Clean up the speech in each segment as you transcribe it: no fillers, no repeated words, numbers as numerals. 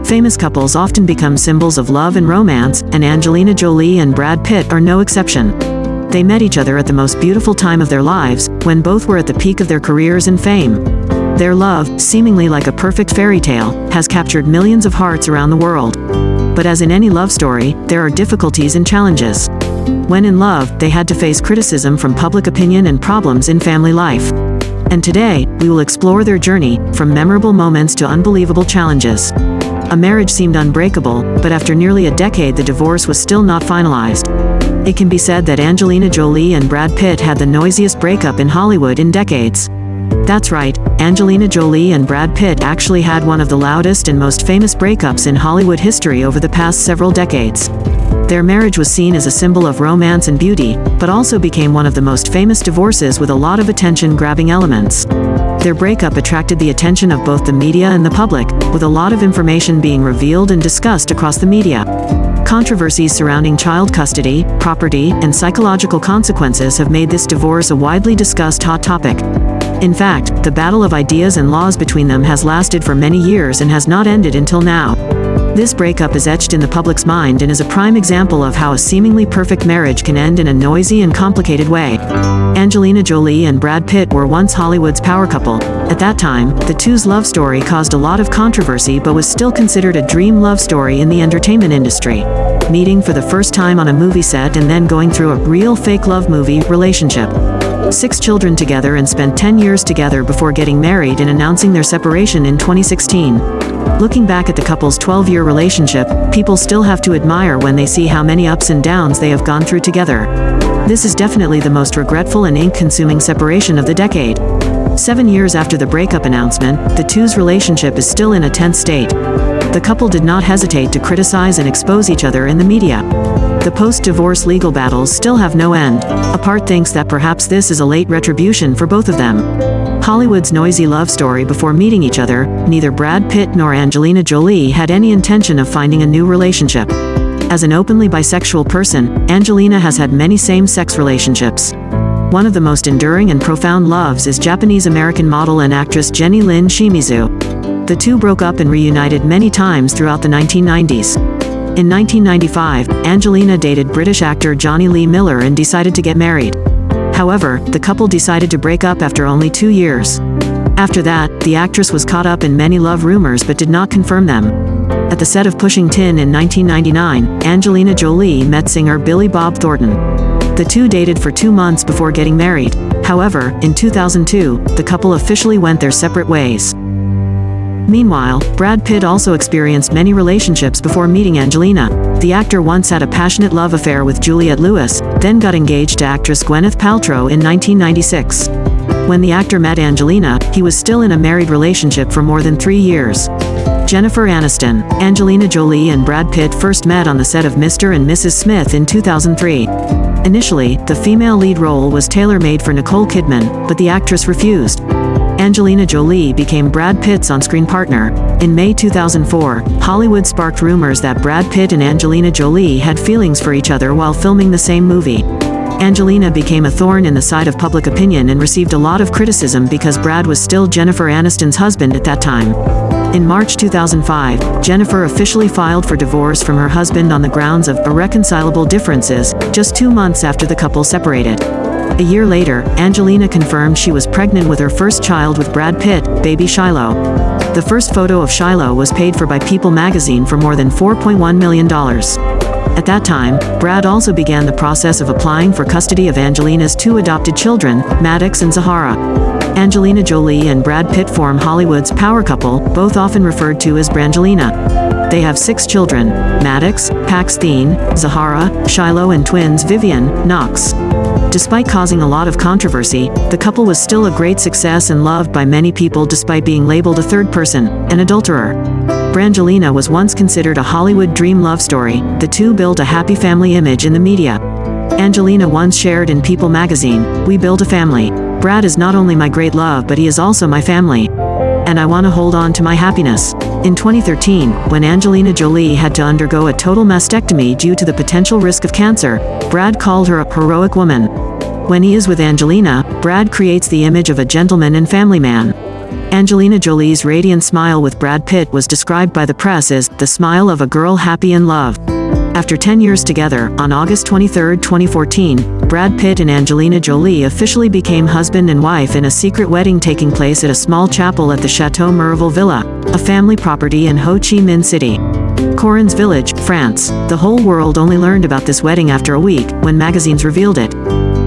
Famous couples often become symbols of love and romance, and Angelina Jolie and Brad Pitt are no exception. They met each other at the most beautiful time of their lives, when both were at the peak of their careers and fame. Their love, seemingly like a perfect fairy tale, has captured millions of hearts around the world. But as in any love story, there are difficulties and challenges. When in love, they had to face criticism from public opinion and problems in family life. And today, we will explore their journey, from memorable moments to unbelievable challenges. A marriage seemed unbreakable, but after nearly a decade the divorce was still not finalized. It can be said that Angelina Jolie and Brad Pitt had the noisiest breakup in Hollywood in decades. That's right, Angelina Jolie and Brad Pitt actually had one of the loudest and most famous breakups in Hollywood history over the past several decades. Their marriage was seen as a symbol of romance and beauty, but also became one of the most famous divorces with a lot of attention-grabbing elements. Their breakup attracted the attention of both the media and the public, with a lot of information being revealed and discussed across the media. Controversies surrounding child custody, property, and psychological consequences have made this divorce a widely discussed hot topic. In fact, the battle of ideas and laws between them has lasted for many years and has not ended until now. This breakup is etched in the public's mind and is a prime example of how a seemingly perfect marriage can end in a noisy and complicated way. Angelina Jolie and Brad Pitt were once Hollywood's power couple. At that time, the two's love story caused a lot of controversy but was still considered a dream love story in the entertainment industry. Meeting for the first time on a movie set and then going through a real fake love movie relationship. 6 children together and spent 10 years together before getting married and announcing their separation in 2016. Looking back at the couple's 12-year relationship, people still have to admire when they see how many ups and downs they have gone through together. This is definitely the most regretful and ink-consuming separation of the decade. 7 years after the breakup announcement, the two's relationship is still in a tense state. The couple did not hesitate to criticize and expose each other in the media. The post-divorce legal battles still have no end. A part thinks that perhaps this is a late retribution for both of them. Hollywood's noisy love story before meeting each other, neither Brad Pitt nor Angelina Jolie had any intention of finding a new relationship. As an openly bisexual person, Angelina has had many same-sex relationships. One of the most enduring and profound loves is Japanese-American model and actress Jenny Lin Shimizu. The two broke up and reunited many times throughout the 1990s. In 1995, Angelina dated British actor Johnny Lee Miller and decided to get married. However, the couple decided to break up after only 2 years. After that, the actress was caught up in many love rumors but did not confirm them. At the set of Pushing Tin in 1999, Angelina Jolie met singer Billy Bob Thornton. The two dated for 2 months before getting married. However, in 2002, the couple officially went their separate ways. Meanwhile, Brad Pitt also experienced many relationships before meeting Angelina. The actor once had a passionate love affair with Juliette Lewis, then got engaged to actress Gwyneth Paltrow in 1996. When the actor met Angelina, he was still in a married relationship for more than 3 years. Jennifer Aniston, Angelina Jolie and Brad Pitt first met on the set of Mr. and Mrs. Smith in 2003. Initially, the female lead role was tailor-made for Nicole Kidman, but the actress refused. Angelina Jolie became Brad Pitt's on-screen partner. In May 2004, Hollywood sparked rumors that Brad Pitt and Angelina Jolie had feelings for each other while filming the same movie. Angelina became a thorn in the side of public opinion and received a lot of criticism because Brad was still Jennifer Aniston's husband at that time. In March 2005, Jennifer officially filed for divorce from her husband on the grounds of irreconcilable differences, just 2 months after the couple separated. A year later, Angelina confirmed she was pregnant with her first child with Brad Pitt, baby Shiloh. The first photo of Shiloh was paid for by People magazine for more than $4.1 million. At that time, Brad also began the process of applying for custody of Angelina's 2 adopted children, Maddox and Zahara. Angelina Jolie and Brad Pitt form Hollywood's power couple, both often referred to as Brangelina. They have 6 children: Maddox, Paxthene, Zahara, Shiloh and twins Vivian, Knox. Despite causing a lot of controversy, the couple was still a great success and loved by many people despite being labeled a third person, an adulterer. Brangelina was once considered a Hollywood dream love story. The two built a happy family image in the media. Angelina once shared in People magazine, "We build a family. Brad is not only my great love but he is also my family. And I want to hold on to my happiness." In 2013, when Angelina Jolie had to undergo a total mastectomy due to the potential risk of cancer, Brad called her a heroic woman. When he is with Angelina, Brad creates the image of a gentleman and family man. Angelina Jolie's radiant smile with Brad Pitt was described by the press as the smile of a girl happy in love. After 10 years together, on August 23, 2014, Brad Pitt and Angelina Jolie officially became husband and wife in a secret wedding taking place at a small chapel at the Chateau Merville Villa, a family property in Ho Chi Minh City, Correns Village, France. The whole world only learned about this wedding after a week, when magazines revealed it.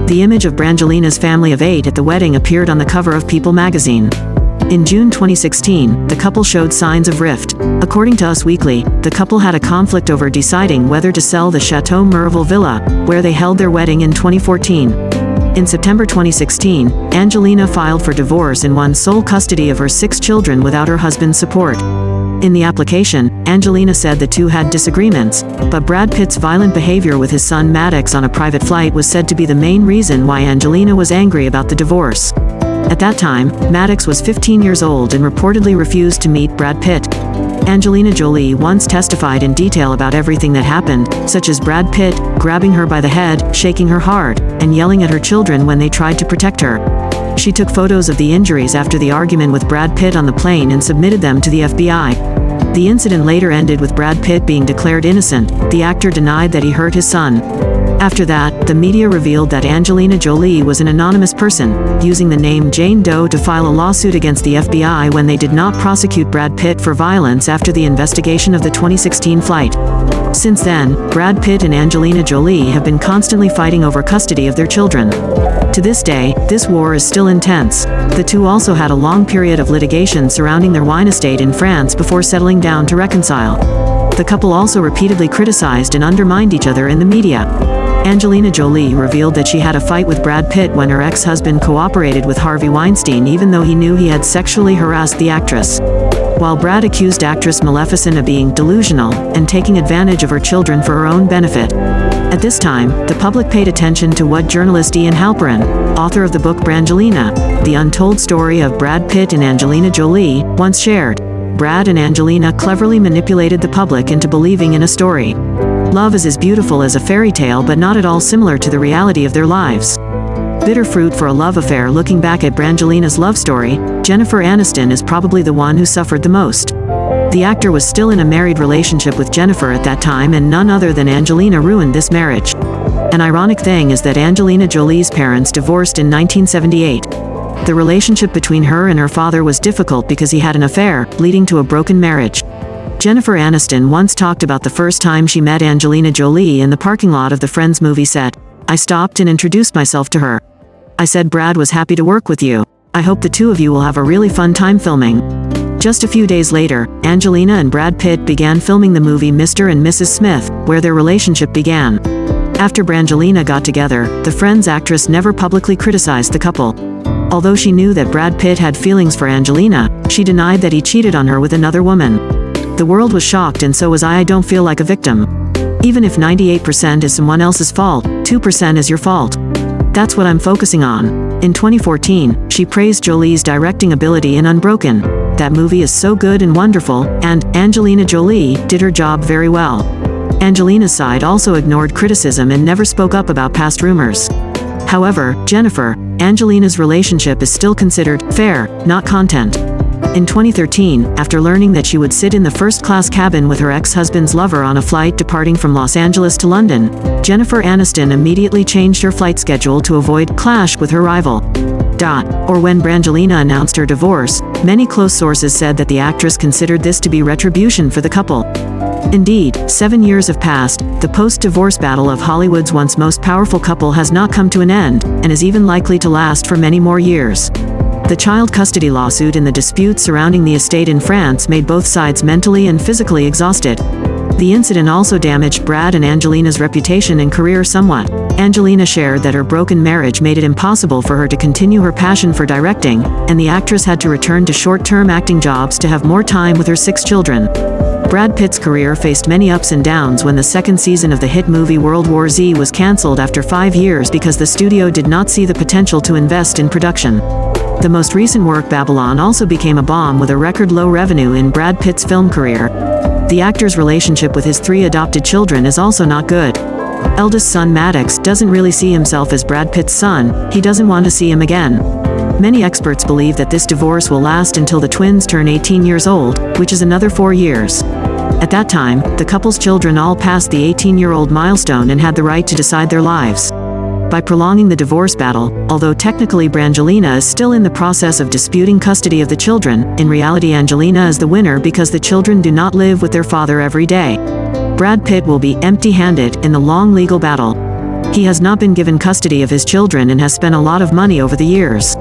The image of Brangelina's family of 8 at the wedding appeared on the cover of People magazine. In June 2016, the couple showed signs of rift. According to Us Weekly, the couple had a conflict over deciding whether to sell the Chateau Merville Villa, where they held their wedding in 2014. In September 2016, Angelina filed for divorce and won sole custody of her 6 children without her husband's support. In the application, Angelina said the two had disagreements, but Brad Pitt's violent behavior with his son Maddox on a private flight was said to be the main reason why Angelina was angry about the divorce. At that time, Maddox was 15 years old and reportedly refused to meet Brad Pitt. Angelina Jolie once testified in detail about everything that happened, such as Brad Pitt grabbing her by the head, shaking her hard, and yelling at her children when they tried to protect her. She took photos of the injuries after the argument with Brad Pitt on the plane and submitted them to the FBI. The incident later ended with Brad Pitt being declared innocent. The actor denied that he hurt his son. After that, the media revealed that Angelina Jolie was an anonymous person, using the name Jane Doe to file a lawsuit against the FBI when they did not prosecute Brad Pitt for violence after the investigation of the 2016 flight. Since then, Brad Pitt and Angelina Jolie have been constantly fighting over custody of their children. To this day, this war is still intense. The two also had a long period of litigation surrounding their wine estate in France before settling down to reconcile. The couple also repeatedly criticized and undermined each other in the media. Angelina Jolie revealed that she had a fight with Brad Pitt when her ex-husband cooperated with Harvey Weinstein even though he knew he had sexually harassed the actress. While Brad accused actress Maleficent of being delusional and taking advantage of her children for her own benefit. At this time, the public paid attention to what journalist Ian Halperin, author of the book Brangelina, The Untold Story of Brad Pitt and Angelina Jolie, once shared. Brad and Angelina cleverly manipulated the public into believing in a story. Love is as beautiful as a fairy tale but not at all similar to the reality of their lives. Bitter fruit for a love affair. Looking back at Brangelina's love story, Jennifer Aniston is probably the one who suffered the most. The actor was still in a married relationship with Jennifer at that time and none other than Angelina ruined this marriage. An ironic thing is that Angelina Jolie's parents divorced in 1978. The relationship between her and her father was difficult because he had an affair, leading to a broken marriage. Jennifer Aniston once talked about the first time she met Angelina Jolie in the parking lot of the Friends movie set. "I stopped and introduced myself to her. I said Brad was happy to work with you. I hope the two of you will have a really fun time filming." Just a few days later, Angelina and Brad Pitt began filming the movie Mr. and Mrs. Smith, where their relationship began. After Brangelina got together, the Friends actress never publicly criticized the couple. Although she knew that Brad Pitt had feelings for Angelina, she denied that he cheated on her with another woman. "The world was shocked and so was I. I don't feel like a victim. Even if 98% is someone else's fault, 2% is your fault. That's what I'm focusing on." In 2014, she praised Jolie's directing ability in Unbroken. "That movie is so good and wonderful," and Angelina Jolie did her job very well. Angelina's side also ignored criticism and never spoke up about past rumors. However, Jennifer, Angelina's relationship is still considered fair, not content. In 2013, after learning that she would sit in the first-class cabin with her ex-husband's lover on a flight departing from Los Angeles to London, Jennifer Aniston immediately changed her flight schedule to avoid clash with her rival. Or when Brangelina announced her divorce, many close sources said that the actress considered this to be retribution for the couple. Indeed, 7 years have passed, the post-divorce battle of Hollywood's once most powerful couple has not come to an end, and is even likely to last for many more years. The child custody lawsuit and the disputes surrounding the estate in France made both sides mentally and physically exhausted. The incident also damaged Brad and Angelina's reputation and career somewhat. Angelina shared that her broken marriage made it impossible for her to continue her passion for directing, and the actress had to return to short-term acting jobs to have more time with her 6 children. Brad Pitt's career faced many ups and downs when the second season of the hit movie World War Z was cancelled after 5 years because the studio did not see the potential to invest in production. The most recent work, Babylon, also became a bomb with a record low revenue in Brad Pitt's film career. The actor's relationship with his 3 adopted children is also not good. Eldest son Maddox doesn't really see himself as Brad Pitt's son. He doesn't want to see him again. Many experts believe that this divorce will last until the twins turn 18 years old, which is another 4 years. At that time, the couple's children all passed the 18-year-old milestone and had the right to decide their lives. By prolonging the divorce battle, although technically Brangelina is still in the process of disputing custody of the children, in reality Angelina is the winner because the children do not live with their father every day. Brad Pitt will be empty-handed in the long legal battle. He has not been given custody of his children and has spent a lot of money over the years.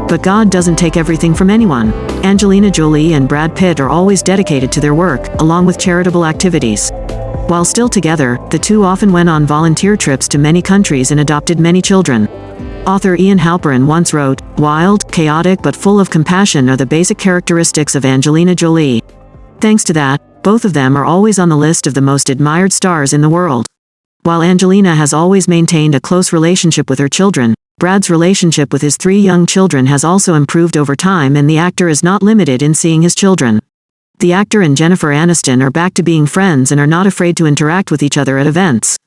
But God doesn't take everything from anyone. Angelina Jolie and Brad Pitt are always dedicated to their work, along with charitable activities. While still together, the two often went on volunteer trips to many countries and adopted many children. Author Ian Halperin once wrote, "Wild, chaotic but full of compassion are the basic characteristics of Angelina Jolie." Thanks to that, both of them are always on the list of the most admired stars in the world. While Angelina has always maintained a close relationship with her children, Brad's relationship with his 3 young children has also improved over time, and the actor is not limited in seeing his children. The actor and Jennifer Aniston are back to being friends and are not afraid to interact with each other at events.